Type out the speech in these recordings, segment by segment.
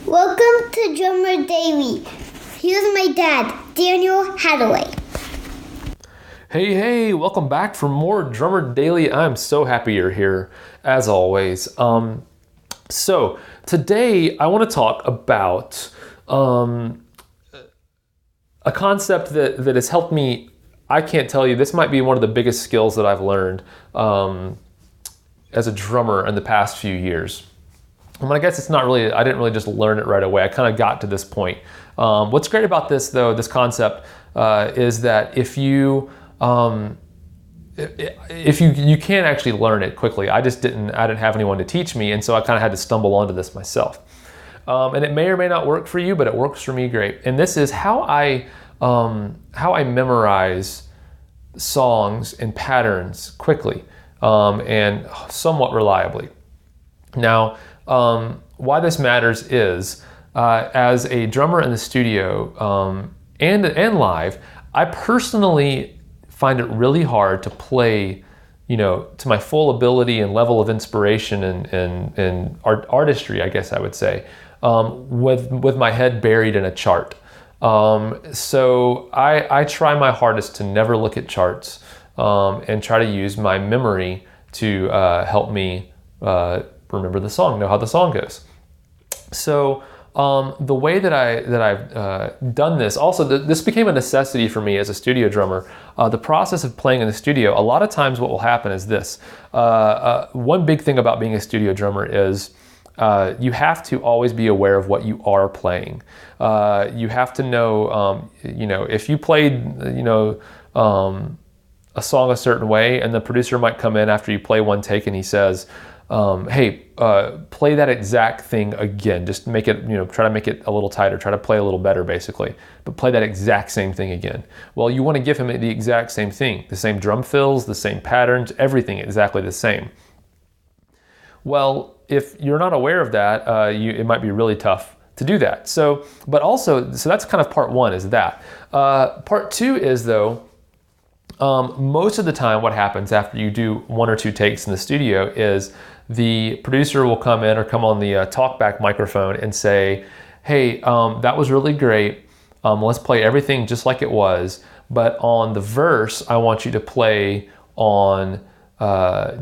Welcome to Drummer Daily. Here's my dad, Daniel Hadaway. Hey, welcome back for more Drummer Daily. I'm so happy you're here, as always. So today I want to talk about a concept that has helped me. I can't tell you, this might be one of the biggest skills that I've learned as a drummer in the past few years. I guess it's not really, I didn't really just learn it right away. I kind of got to this point. What's great about this, though, this concept, is that if you can actually learn it quickly. I didn't have anyone to teach me, and so I kind of had to stumble onto this myself. And it may or may not work for you, but it works for me great. And this is how I memorize songs and patterns quickly and somewhat reliably. Now, why this matters is, as a drummer in the studio and live, I personally find it really hard to play, to my full ability and level of inspiration and artistry, I guess I would say, with my head buried in a chart. So I try my hardest to never look at charts and try to use my memory to help me remember the song, know how the song goes. So the way that I've done this, also this became a necessity for me as a studio drummer. The process of playing in the studio, a lot of times what will happen is this. One big thing about being a studio drummer is you have to always be aware of what you are playing. You have to know, if you played, a song a certain way, and the producer might come in after you play one take and he says, hey, play that exact thing again. Just make it, try to make it a little tighter, try to play a little better basically, but play that exact same thing again. Well, you want to give him the exact same thing, the same drum fills, the same patterns, everything exactly the same. Well, if you're not aware of that, it might be really tough to do that. So that's kind of part one, is that. Part two is, though, most of the time what happens after you do one or two takes in the studio is the producer will come in or come on the talkback microphone and say, hey, that was really great. Let's play everything just like it was. But on the verse, I want you to play on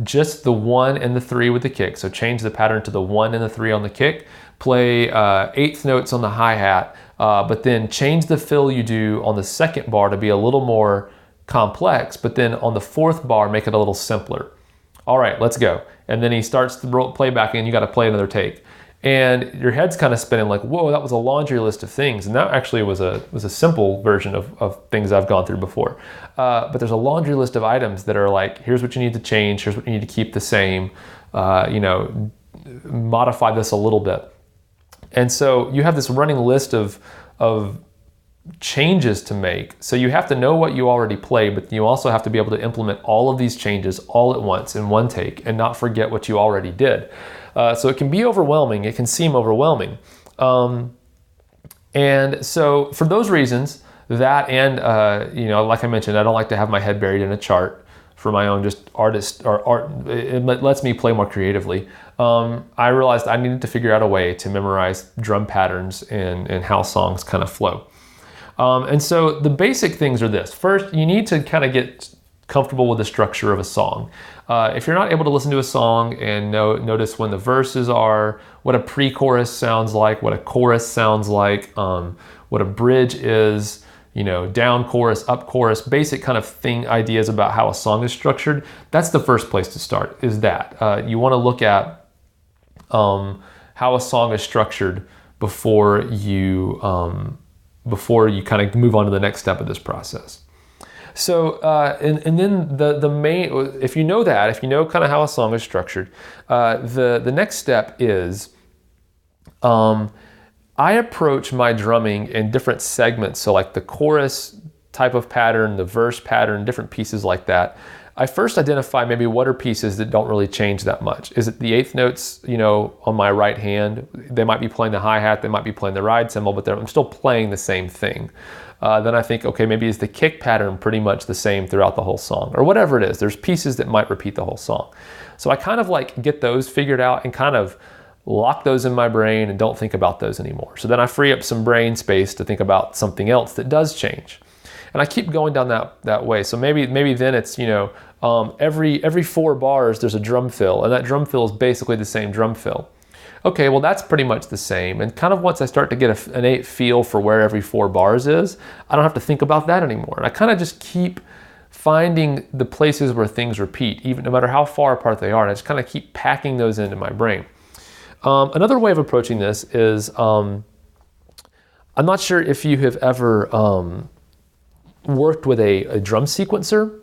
just the 1 and the 3 with the kick. So change the pattern to the 1 and the 3 on the kick. Play eighth notes on the hi-hat, but then change the fill you do on the second bar to be a little more complex, but then on the fourth bar, make it a little simpler. All right, let's go. And then he starts the playback and you got to play another take. And your head's kind of spinning like, whoa, that was a laundry list of things. And that actually was a simple version of things I've gone through before. But there's a laundry list of items that are like, here's what you need to change, here's what you need to keep the same, modify this a little bit. And so you have this running list of changes to make. So you have to know what you already play, but you also have to be able to implement all of these changes all at once in one take and not forget what you already did. So it can be overwhelming. It can seem overwhelming. And so for those reasons, that and, like I mentioned, I don't like to have my head buried in a chart for my own just artist or art. It lets me play more creatively. I realized I needed to figure out a way to memorize drum patterns and how songs kind of flow. And so the basic things are this. First, you need to kind of get comfortable with the structure of a song. If you're not able to listen to a song and notice when the verses are, what a pre-chorus sounds like, what a chorus sounds like, what a bridge is, down chorus, up chorus, basic kind of ideas about how a song is structured, that's the first place to start, is that. You want to look at how a song is structured before you kind of move on to the next step of this process. So, and then the main, if you know kind of how a song is structured, the next step is, I approach my drumming in different segments. So like the chorus type of pattern, the verse pattern, different pieces like that. I first identify maybe what are pieces that don't really change that much. Is it the eighth notes, on my right hand? They might be playing the hi-hat, they might be playing the ride cymbal, but I'm still playing the same thing. Then I think, okay, maybe is the kick pattern pretty much the same throughout the whole song, or whatever it is. There's pieces that might repeat the whole song. So I kind of like get those figured out and kind of lock those in my brain and don't think about those anymore. So then I free up some brain space to think about something else that does change. And I keep going down that way. So maybe then it's, every 4 bars there's a drum fill, and that drum fill is basically the same drum fill. Okay, well that's pretty much the same. And kind of once I start to get an innate feel for where every 4 bars is, I don't have to think about that anymore. And I kind of just keep finding the places where things repeat, even no matter how far apart they are. And I just kind of keep packing those into my brain. Another way of approaching this is, I'm not sure if you have ever worked with a drum sequencer,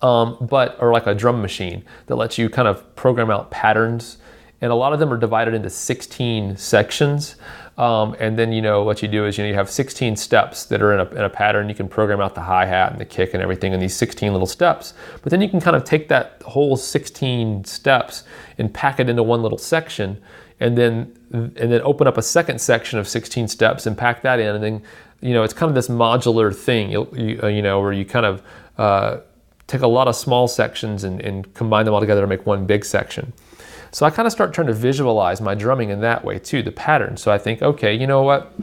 or like a drum machine that lets you kind of program out patterns. And a lot of them are divided into 16 sections. And then, what you do is, you have 16 steps that are in a pattern. You can program out the hi-hat and the kick and everything in these 16 little steps. But then you can kind of take that whole 16 steps and pack it into one little section, and then open up a second section of 16 steps and pack that in. And then, it's kind of this modular thing, where you kind of take a lot of small sections and combine them all together to make one big section. So I kind of start trying to visualize my drumming in that way too, the pattern. So I think, okay, you know what?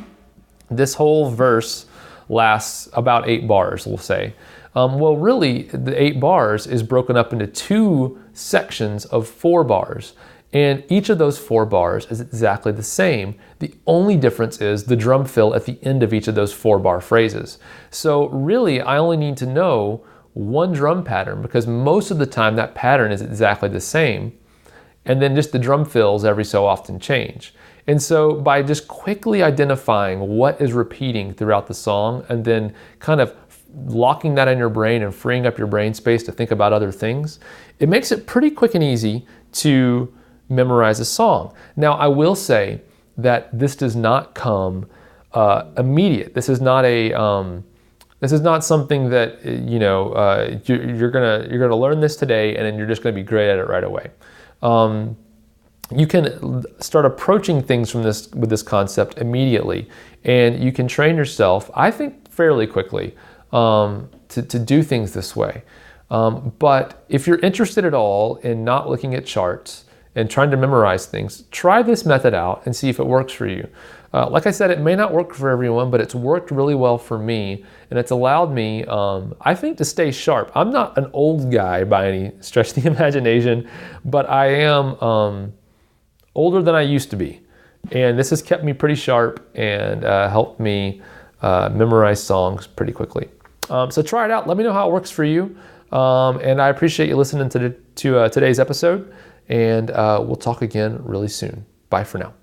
This whole verse lasts about 8 bars, we'll say. Well, really, the 8 bars is broken up into 2 sections of 4 bars. And each of those 4 bars is exactly the same. The only difference is the drum fill at the end of each of those 4-bar phrases. So really, I only need to know one drum pattern, because most of the time that pattern is exactly the same. And then just the drum fills every so often change. And so by just quickly identifying what is repeating throughout the song, and then kind of locking that in your brain and freeing up your brain space to think about other things, it makes it pretty quick and easy to memorize a song. Now, I will say that this does not come immediate. This is not something that you're gonna learn this today and then you're just gonna be great at it right away. You can start approaching things with this concept immediately, and you can train yourself, I think, fairly quickly to do things this way. But if you're interested at all in not looking at charts and trying to memorize things, try this method out and see if it works for you. Like I said, it may not work for everyone, but it's worked really well for me, and it's allowed me, I think, to stay sharp. I'm not an old guy by any stretch of the imagination, but I am older than I used to be. And this has kept me pretty sharp and helped me memorize songs pretty quickly. So try it out. Let me know how it works for you. And I appreciate you listening to today's episode, and we'll talk again really soon. Bye for now.